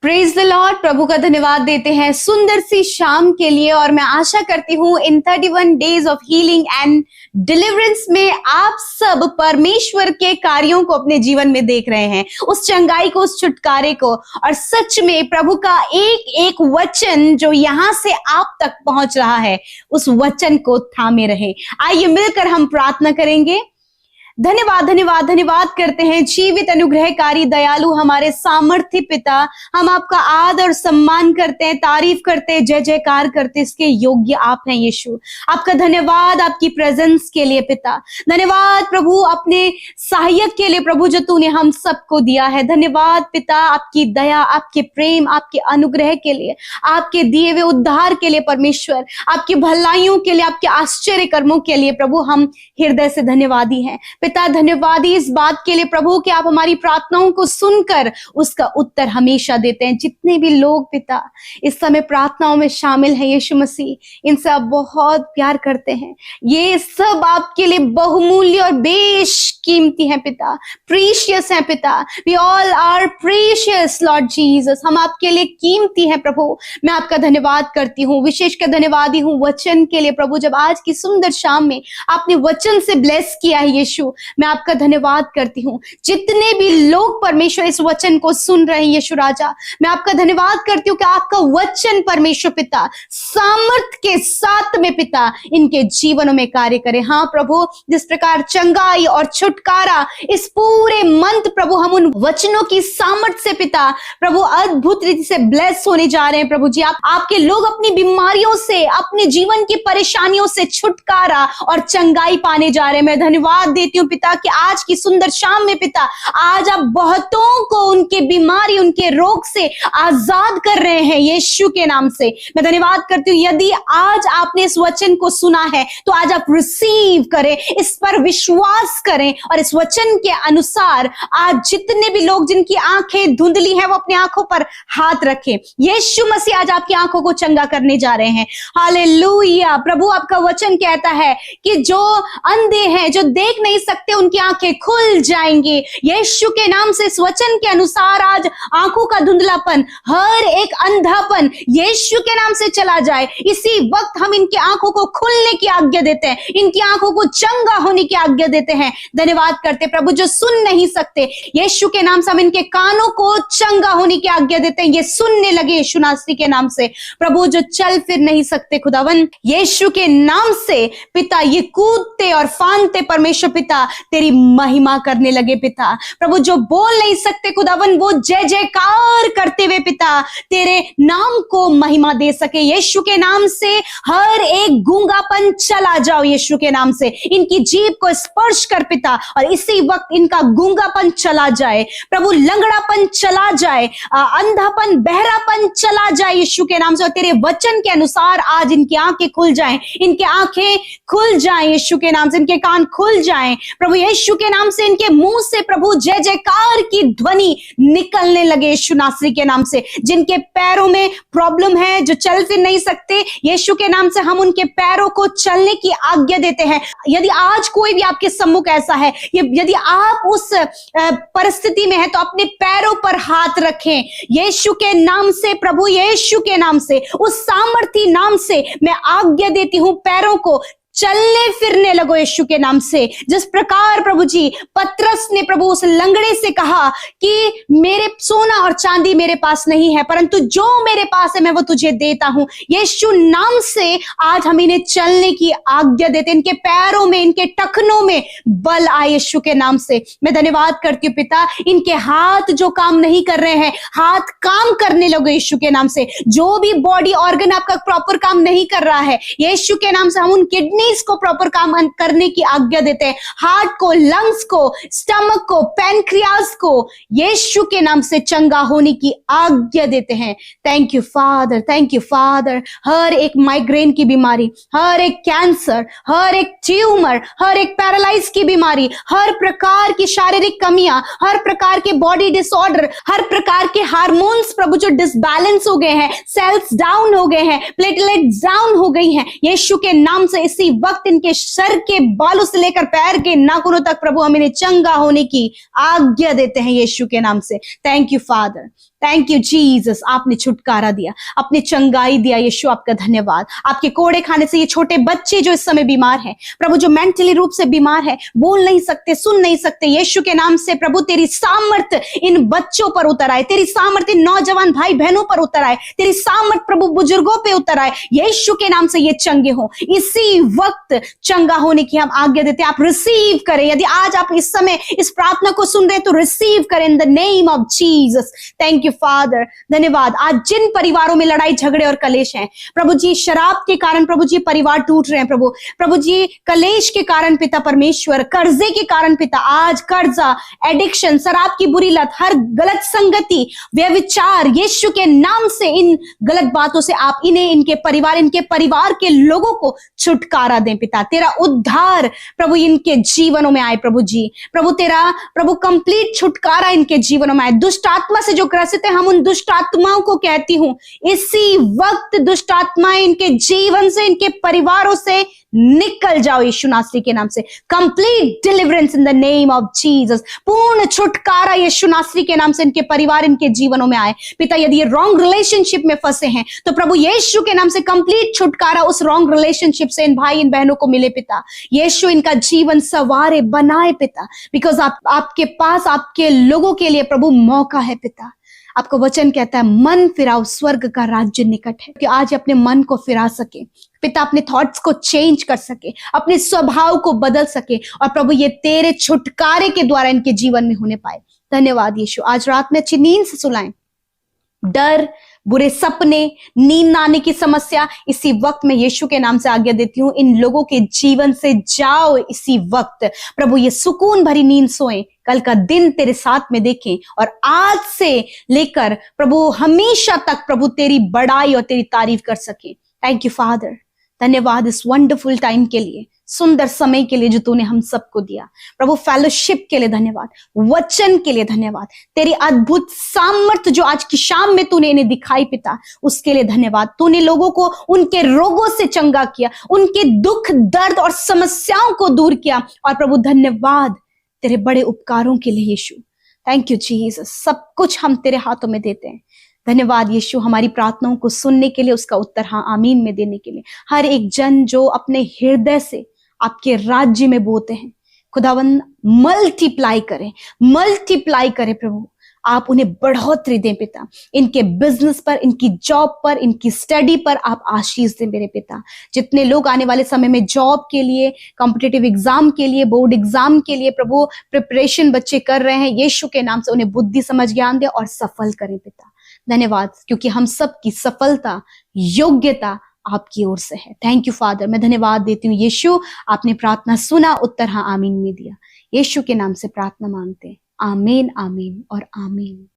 Praise the Lord. प्रभु का धन्यवाद देते हैं सुंदर सी शाम के लिए। और मैं आशा करती हूँ इन 31 days of healing and deliverance में आप सब परमेश्वर के कार्यों को अपने जीवन में देख रहे हैं, उस चंगाई को, उस छुटकारे को। और सच में प्रभु का एक एक वचन जो यहाँ से आप तक पहुंच रहा है, उस वचन को थामे रहे। आइए मिलकर हम प्रार्थना करेंगे। धन्यवाद धन्यवाद धन्यवाद करते हैं जीवित, अनुग्रहकारी, दयालु हमारे सामर्थ्य पिता। हम आपका आदर सम्मान करते हैं, तारीफ करते हैं, जय जयकार करते हैं। इसके योग्य आप हैं यीशु। आपका धन्यवाद आपकी प्रेजेंस के लिए पिता। धन्यवाद प्रभु अपने सहायक के लिए प्रभु, जो तूने हम सबको दिया है। धन्यवाद पिता आपकी दया, आपके प्रेम, आपके अनुग्रह के लिए, आपके दिए हुए उद्धार के लिए परमेश्वर, आपकी भलाइयों के लिए, आपके आश्चर्य कर्मों के लिए प्रभु हम हृदय से धन्यवादी हैं पिता। धन्यवादी इस बात के लिए प्रभु कि आप हमारी प्रार्थनाओं को सुनकर उसका उत्तर हमेशा देते हैं। जितने भी लोग पिता इस समय प्रार्थनाओं में शामिल हैं यीशु मसीह, इनसे आप बहुत प्यार करते हैं। ये सब आपके लिए बहुमूल्य और बेशकीमती हैं पिता, प्रीशियस हैं पिता। We all are precious Lord Jesus. हम आपके लिए कीमती हैं प्रभु। मैं आपका धन्यवाद करती हूँ, विशेषकर धन्यवादी हूँ वचन के लिए प्रभु। जब आज की सुंदर शाम में आपने वचन से ब्लेस किया है यीशु, मैं आपका धन्यवाद करती हूँ। जितने भी लोग परमेश्वर इस वचन को सुन रहे हैं यीशु राजा, मैं आपका धन्यवाद करती हूँ कि आपका वचन परमेश्वर पिता सामर्थ के साथ में पिता इनके जीवनों में कार्य करे। हाँ प्रभु, जिस प्रकार चंगाई और छुटकारा इस पूरे मंथ प्रभु हम उन वचनों की सामर्थ से पिता प्रभु अद्भुत रीति से ब्लेस होने जा रहे हैं प्रभु जी। आपके लोग अपनी बीमारियों से, अपने जीवन की परेशानियों से छुटकारा और चंगाई पाने जा रहे हैं। मैं धन्यवाद देती हूँ पिता कि आज की सुंदर शाम में पिता आज आप बहुतों को उनके बीमारी, उनके रोग से आजाद कर रहे हैं यीशु के नाम से। मैं धन्यवाद करती हूँ। यदि आज आपने इस वचन को सुना है तो आज आप रिसीव करें, इस पर विश्वास करें और इस वचन के अनुसार आज जितने भी लोग जिनकी आंखें धुंधली हैं वो अपनी आंखों पर हाथ रखें। यीशु मसीह आज आपकी आंखों को चंगा करने जा रहे हैं। हालेलुया। प्रभु आपका वचन कहता है कि जो अंधे हैं, जो देख नहीं सकते, उनकी आंखें खुल जाएंगी यीशु के नाम से। इस वचन के अनुसार आज आंखों का धुंधलापन, हर एक अंधापन यीशु के नाम से चला जाए। इसी वक्त हम इनकी आंखों को खुलने की आज्ञा देते हैं, इनकी आंखों को चंगा होने की आज्ञा देते हैं। धन्यवाद करते प्रभु। जो सुन नहीं सकते यीशु के नाम से हम इनके कानों को चंगा होने की आज्ञा देते हैं, ये सुनने लगे यीशु नासरी के नाम से। प्रभु जो चल फिर नहीं सकते खुदावन, यीशु के नाम से पिता ये कूदते और फांदते परमेश्वर पिता तेरी महिमा करने लगे पिता। प्रभु जो बोल नहीं सकते खुदावन, वो जय जयकार करते हुए पिता तेरे नाम को महिमा दे सके। यीशु के नाम से हर एक गूंगापन चला जाओ यीशु के नाम से। इनकी जीभ को स्पर्श कर पिता और इसी वक्त इनका गूंगापन चला जाए प्रभु, लंगड़ापन चला जाए, अंधापन, बहरापन चला जाए यीशु के नाम से। और तेरे वचन के अनुसार आज इनकी आंखें खुल जाएं, इनके आंखें खुल जाएं यीशु के नाम से, इनके कान खुल जाएं प्रभु यीशु के नाम से। इनके मुंह से प्रभु जय जयकार की ध्वनि निकलने लगे यीशु नासरी के नाम से। जिनके पैरों में प्रॉब्लम है, जो चल फिर नहीं सकते, यीशु के नाम से हम उनके पैरों को चलने की आज्ञा देते हैं। यदि आज कोई भी आपके सम्मुख ऐसा है, यदि आप उस परिस्थिति में है, तो अपने पैरों पर हाथ रखें यीशु के नाम से। प्रभु यीशु के नाम से, उस सामर्थी नाम से मैं आज्ञा देती हूं, पैरों को चलने फिरने लगो यीशु के नाम से। जिस प्रकार प्रभु जी पतरस ने प्रभु उस लंगड़े से कहा कि मेरे सोना और चांदी मेरे पास नहीं है, परंतु जो मेरे पास है मैं वो तुझे देता हूं। यीशु नाम से आज हम इन्हें चलने की आज्ञा देते, इनके पैरों में, इनके टखनों में बल आए यीशु के नाम से। मैं धन्यवाद करती हूँ पिता। इनके हाथ जो काम नहीं कर रहे हैं, हाथ काम करने लगे यीशु के नाम से। जो भी बॉडी ऑर्गन आपका प्रॉपर काम नहीं कर रहा है, यीशु के नाम से हम उन किडनी को प्रॉपर काम करने की आज्ञा देते हैं। हार्ट को, लंग्स को, स्टमक को, पैनक्रियास को यीशु के नाम से चंगा होने की आज्ञा देते हैं। Thank you father, thank you father. हर एक माइग्रेन की बीमारी, हर एक कैंसर, हर एक ट्यूमर, हर एक पैरालाइज की बीमारी, हर प्रकार की शारीरिक कमियां, हर प्रकार के बॉडी डिसऑर्डर, हर प्रकार के हार्मोन्स प्रभु जो डिसबैलेंस हो गए हैं, सेल्स डाउन हो गए हैं, प्लेटलेट्स डाउन हो गई हैं, यीशु के नाम से इसी वक्त इनके सर के बालों से लेकर पैर के नाखूनों तक प्रभु हम इन्हें चंगा होने की आज्ञा देते हैं यीशु के नाम से। Thank you father, thank you Jesus, आपने छुटकारा दिया, आपने चंगाई दिया यीशु, आपका धन्यवाद। आपके कोड़े खाने से ये छोटे बच्चे जो इस समय बीमार हैं प्रभु, जो मेंटली रूप से बीमार है, बोल नहीं सकते, सुन नहीं सकते, यीशु के नाम से प्रभु तेरी सामर्थ इन बच्चों पर उतर आए, तेरी सामर्थ इन नौजवान भाई बहनों पर उतर आए, तेरी सामर्थ प्रभु बुजुर्गों पे उतर आए, यीशु के नाम से ये चंगे हो। इसी वक्त चंगा होने की हम आज्ञा देते हैं, आप रिसीव करें। यदि आज आप इस समय इस प्रार्थना को सुन रहे हैं तो रिसीव करें in the name of Jesus. Thank you father, धन्यवाद। आज जिन परिवारों में लड़ाई झगड़े और कलेश हैं प्रभु जी, शराब के कारण प्रभु जी परिवार टूट रहे हैं प्रभु जी, कलेश के कारण पिता परमेश्वर, कर्जे के कारण पिता, आज कर्जा, एडिक्शन, शराब की बुरी लत, हर गलत संगति, व्यभिचार, यीशु के नाम से इन गलत बातों से आप इन्हें, इनके परिवार के लोगों को छुटकारा दें पिता। तेरा उद्धार प्रभु इनके जीवनों में आए प्रभु जी, प्रभु तेरा प्रभु कंप्लीट छुटकारा इनके जीवनों में आए। दुष्ट आत्मा से जो ग्रसित है, हम उन दुष्ट आत्माओं को कहती हूं इसी वक्त दुष्ट आत्माएं इनके जीवन से, इनके परिवारों से निकल जाओ यीशु नासरी के नाम से। Complete deliverance in the name of Jesus, पूर्ण छुटकारा यीशु नासरी के नाम से इनके परिवार, इनके जीवनों में आए पिता। यदि ये रॉन्ग रिलेशनशिप में फंसे हैं तो प्रभु यीशु के नाम से कंप्लीट छुटकारा उस रॉन्ग रिलेशनशिप से इन भाई इन बहनों को मिले पिता। यीशु इनका जीवन सवारे बनाए पिता, बिकॉज आपके पास आपके लोगों के लिए प्रभु मौका है पिता। आपका वचन कहता है मन फिराओ, स्वर्ग का राज्य निकट है। कि आज अपने मन को फिरा सके पिता, अपने थॉट्स को चेंज कर सके, अपने स्वभाव को बदल सके, और प्रभु ये तेरे छुटकारे के द्वारा इनके जीवन में होने पाए। धन्यवाद यीशु, आज रात में अच्छी नींद से सुलाएं। डर, बुरे सपने, नींद ना आने की समस्या, इसी वक्त मैं यीशु के नाम से आज्ञा देती हूं इन लोगों के जीवन से जाओ इसी वक्त। प्रभु ये सुकून भरी नींद सोएं, कल का दिन तेरे साथ में देखें, और आज से लेकर प्रभु हमेशा तक प्रभु तेरी बड़ाई और तेरी तारीफ कर सके। थैंक यू फादर, धन्यवाद इस वंडरफुल टाइम के लिए, सुंदर समय के लिए जो तूने हम सबको दिया प्रभु। फेलोशिप के लिए धन्यवाद, वचन के लिए धन्यवाद, तेरी अद्भुत सामर्थ्य जो आज की शाम में तूने इन्हें दिखाई पिता, उसके लिए धन्यवाद। तूने लोगों को उनके रोगों से चंगा किया, उनके दुख दर्द और समस्याओं को दूर किया, और प्रभु धन्यवाद तेरे बड़े उपकारों के लिए यीशु। थैंक यू जीसस, सब कुछ हम तेरे हाथों में देते हैं। धन्यवाद यीशु, हमारी प्रार्थनाओं को सुनने के लिए, उसका उत्तर हाँ आमीन में देने के लिए। हर एक जन जो अपने हृदय से आपके राज्य में बोते हैं, खुदावंद मल्टीप्लाई करे प्रभु, आप उन्हें बढ़ोतरी दें पिता। इनके बिजनेस पर, इनकी जॉब पर, इनकी स्टडी पर आप आशीष दें मेरे पिता। जितने लोग आने वाले समय में जॉब के लिए, कॉम्पिटिटिव एग्जाम के लिए, बोर्ड एग्जाम के लिए प्रभु प्रिपरेशन बच्चे कर रहे हैं, यीशु के नाम से उन्हें बुद्धि समझ ज्ञान दे और सफल करें पिता। धन्यवाद, क्योंकि हम सब की सफलता, योग्यता आपकी ओर से है। थैंक यू फादर, मैं धन्यवाद देती हूँ यीशु, आपने प्रार्थना सुना, उत्तर हाँ आमीन में दिया। यीशु के नाम से प्रार्थना मांगते हैं, आमीन आमीन और आमीन।